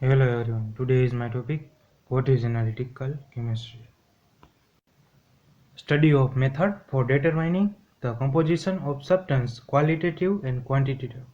Hello everyone, today is my topic, what is analytical chemistry? Study of method for determining the composition of substance, qualitative and quantitative.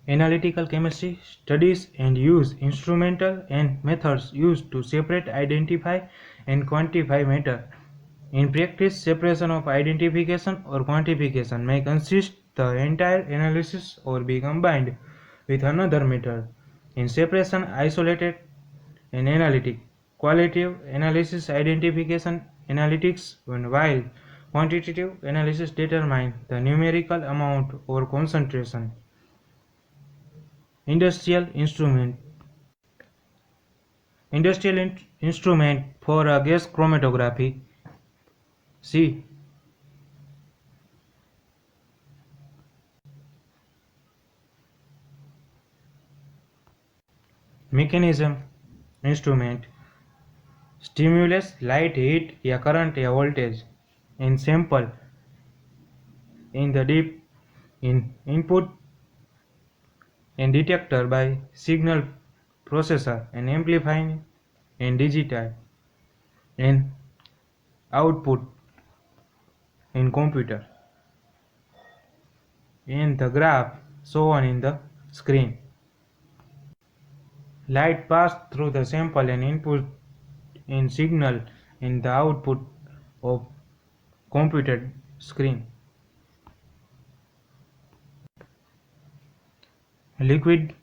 Analytical chemistry studies and use instrumental and methods used to separate, identify and quantify matter. In practice, separation of identification or quantification may consist the entire analysis or be combined with another method. In separation, isolated and analytic, qualitative analysis, identification analytics, and while quantitative analysis determine the numerical amount or concentration. Industrial instrument instrument for a gas chromatography. C. Mechanism instrument stimulus light, heat या current या voltage in sample in the deep in input and detector by signal processor and amplifying and digital and output in computer. In the graph shown in the screen, light passed through the sample and input in signal in the output of computer screen. Liquid,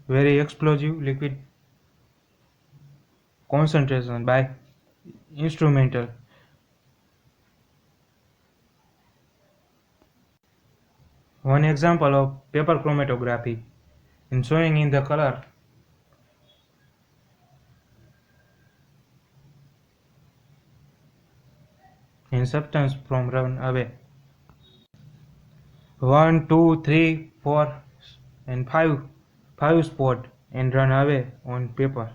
very explosive liquid concentration by instrumental. One example of paper chromatography in showing in the color in substance from run away. 1, 2, 3, 4 and 5 spot and run away on paper.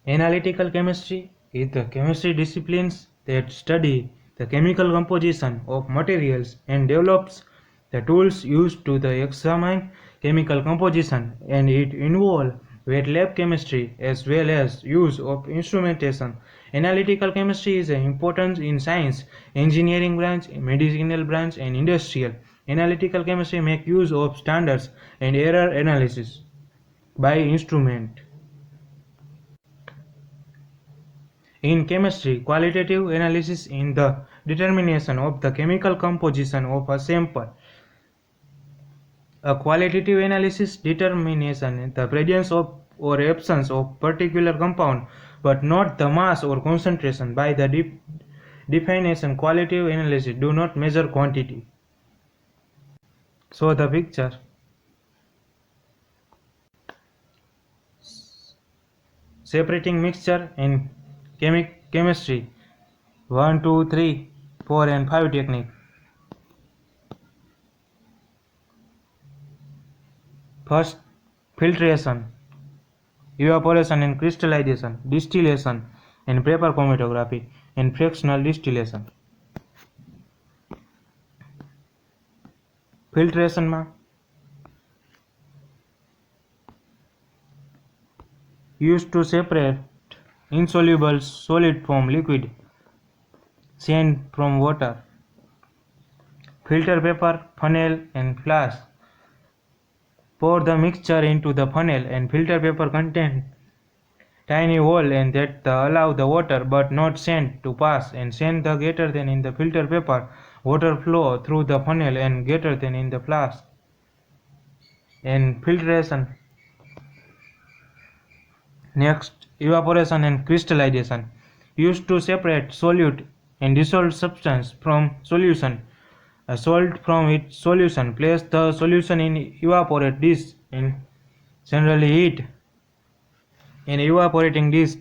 Analytical chemistry is the chemistry disciplines that study the chemical composition of materials and develops the tools used to examine chemical composition, and it involves wet lab chemistry as well as use of instrumentation. Analytical chemistry is important in science, engineering branch, medicinal branch and industrial. Analytical chemistry make use of standards and error analysis by instrument. In chemistry, qualitative analysis in the determination of the chemical composition of a sample. A qualitative analysis determination the presence of or absence of particular compound, but not the mass or concentration. By the definition, qualitative analysis do not measure quantity. So the picture. Separating mixture in chemistry 1, 2, 3, 4 and 5 technique. First, filtration, evaporation and crystallization, distillation and paper chromatography and fractional distillation. Filtration માં used to separate insoluble solid from liquid, sand from water. Filter paper, funnel and flask. Pour the mixture into the funnel and filter paper contain tiny hole and that allow the water but not sand to pass, and sand the greater than in the filter paper, water flow through the funnel and greater than in the flask. And filtration. Next, evaporation and crystallization used to separate solute and dissolved substance from solution. A salt from its solution. Place the solution in evaporate dish and generally heat in evaporating dish.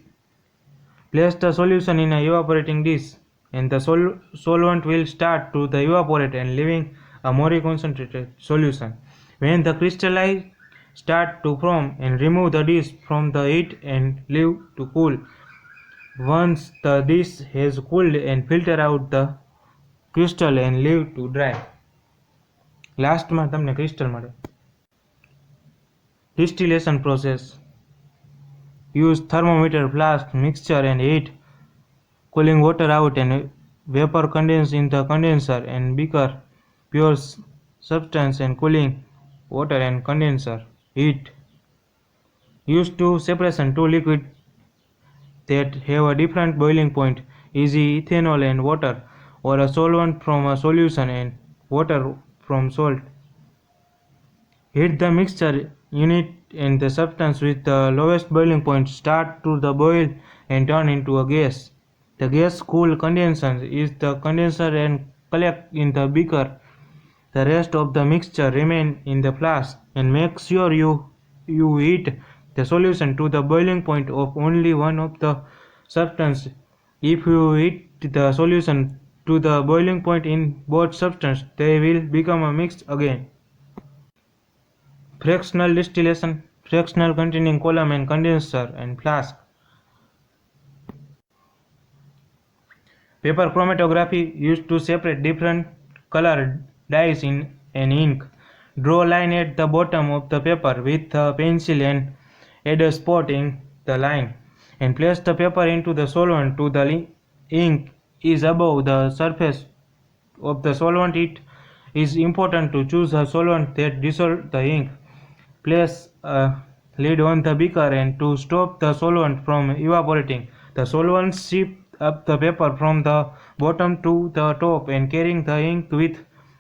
Place the solution in a evaporating dish and the solvent will start to evaporate and leaving a more concentrated solution. When the crystalline start to form and remove the dish from the heat and leave to cool. Once the dish has cooled and filter out the crystal and leave to dry. લાસ્ટમાં તમને crystal મળે. Distillation process. Use thermometer, flask, mixture and heat. Cooling water out and vapor condense in the condenser and beaker. Pure substance and cooling water and condenser. Heat. Use two separation, two liquid that have a different boiling point, e.g. ethanol and water, or a solvent from a solution and water from salt. Heat the mixture unit and the substance with the lowest boiling point start to the boil and turn into a gas. The gas cool condensation is the condenser and collect in the beaker. The rest of the mixture remain in the flask and make sure you heat the solution to the boiling point of only one of the substance. If you heat the solution to the boiling point in both substances, they will become a mix again. Fractional distillation, fractional containing column and condenser and flask. Paper chromatography used to separate different colored dyes in an ink. Draw a line at the bottom of the paper with a pencil and add a spot in the line and place the paper into the solvent to the ink is above the surface of the solvent. It is important to choose a solvent that dissolves the ink. Place a lid on the beaker and to stop the solvent from evaporating. The solvent seeps up the paper from the bottom to the top and carrying the ink with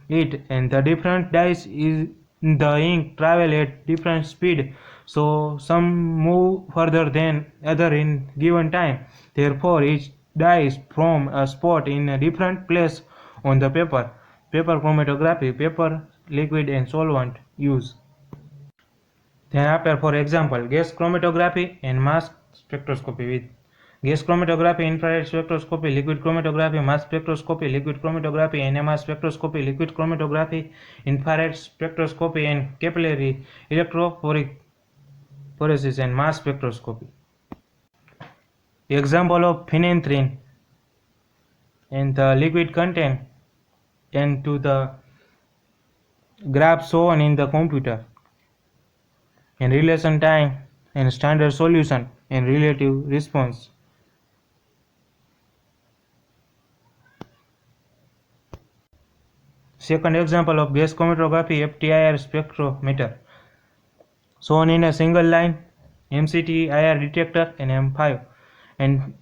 it, and the different dyes in the ink travel at different speed, so some move further than other in given time. Therefore, each dye from a spot in a different place on the paper. Paper chromatography, paper, liquid and solvent use. Then for example, gas chromatography and mass spectroscopy. With gas chromatography, infrared spectroscopy, liquid chromatography, mass spectroscopy, liquid chromatography, NMR spectroscopy, liquid chromatography, infrared spectroscopy, and capillary electrophoresis and mass spectroscopy. Example of phenanthrene and the liquid content and to the graph shown in the computer, and relation time and standard solution and relative response. Second example of gas chromatography, FTIR spectrometer, shown in a single line MCT IR detector and M5 and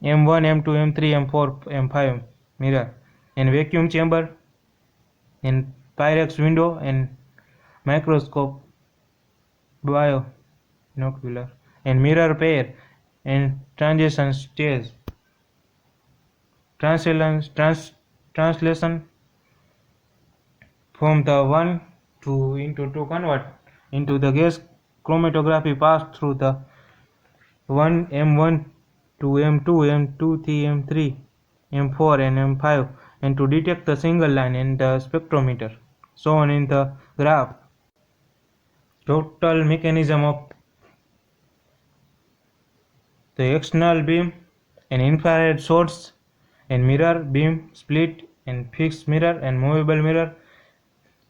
M1, M2, M3, M4, M5 mirror and vacuum chamber and Pyrex window and microscope binocular and mirror pair and transition stage. Translation from the 1 to into 2 convert into the gas chromatography pass through the 1 M1 to M2, M2 to M3, M4 and M5 and to detect the single line in the spectrometer shown in the graph. Total mechanism of the external beam and infrared source and mirror, beam split and fixed mirror and movable mirror,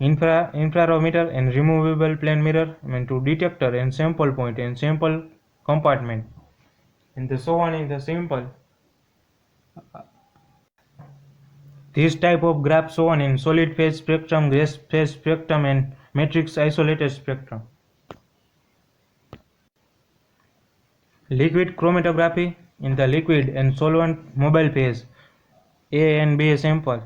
infrarometer and removable plane mirror, and to detector and sample point and sample compartment, and so on in the simple. This type of graph shown in solid phase spectrum, gas phase spectrum and matrix isolated spectrum. Liquid chromatography in the liquid and solvent mobile phase A and B sample.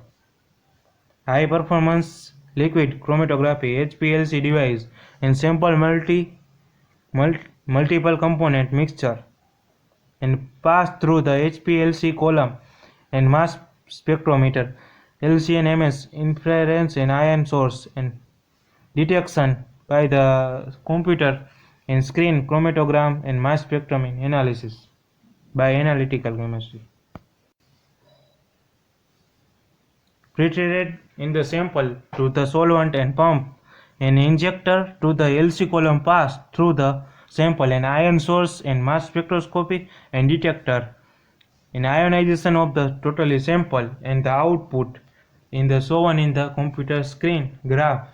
High performance liquid chromatography HPLC device and sample multiple component mixture and pass through the HPLC column and mass spectrometer, LC&MS, infrared and ion source and detection by the computer and screen chromatogram and mass spectrum analysis by analytical chemistry. Pretreated in the sample to the solvent and pump an injector to the LC column pass through the sample and ion source and mass spectroscopy and detector in ionization of the totally sample and the output in the shown in the computer screen graph.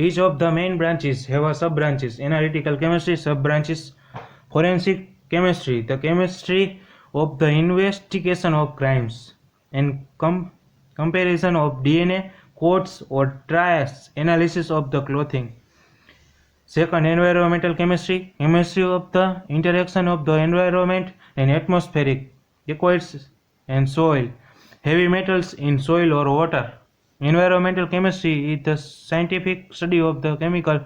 Each of the main branches have a sub-branches: analytical chemistry, sub-branches: forensic chemistry, the chemistry of the investigation of crimes and comparison of DNA, codes or trace, analysis of the clothing. Second, environmental chemistry, chemistry of the interaction of the environment and atmospheric liquids and soil, heavy metals in soil or water. Environmental chemistry is the scientific study of the chemical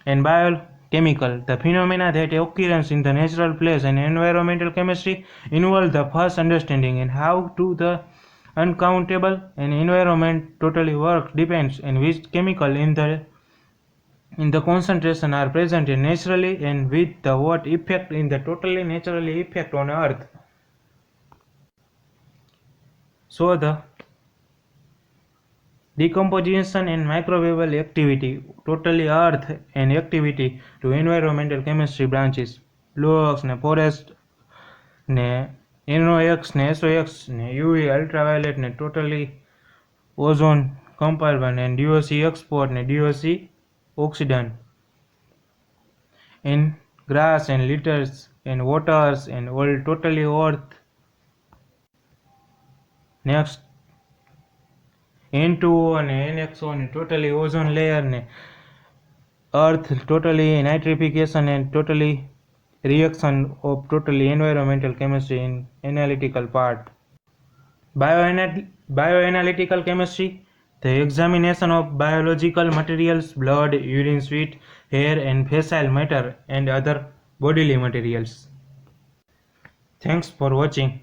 and biochemical, the phenomena that occur in the natural place, and environmental chemistry involves the first understanding and how to the uncountable and environment totally works depends on which chemical in the concentration are present naturally and with the what effect in the totally naturally effect on earth. So the decomposition and microbial activity totally earth and activity to environmental chemistry branches Blue ne forest ne NOx ne SOx ne UV ultraviolet ne totally ozone compartment and DOC export ne DOC oxidant in grass and litters and waters and all totally earth. Next N2O and NXO and totally ozone layer ne earth totally nitrification and totally reaction of totally environmental chemistry in analytical part. Bioanalytical chemistry, the examination of biological materials, blood, urine, sweat, hair and facial matter and other bodily materials. Thanks for watching.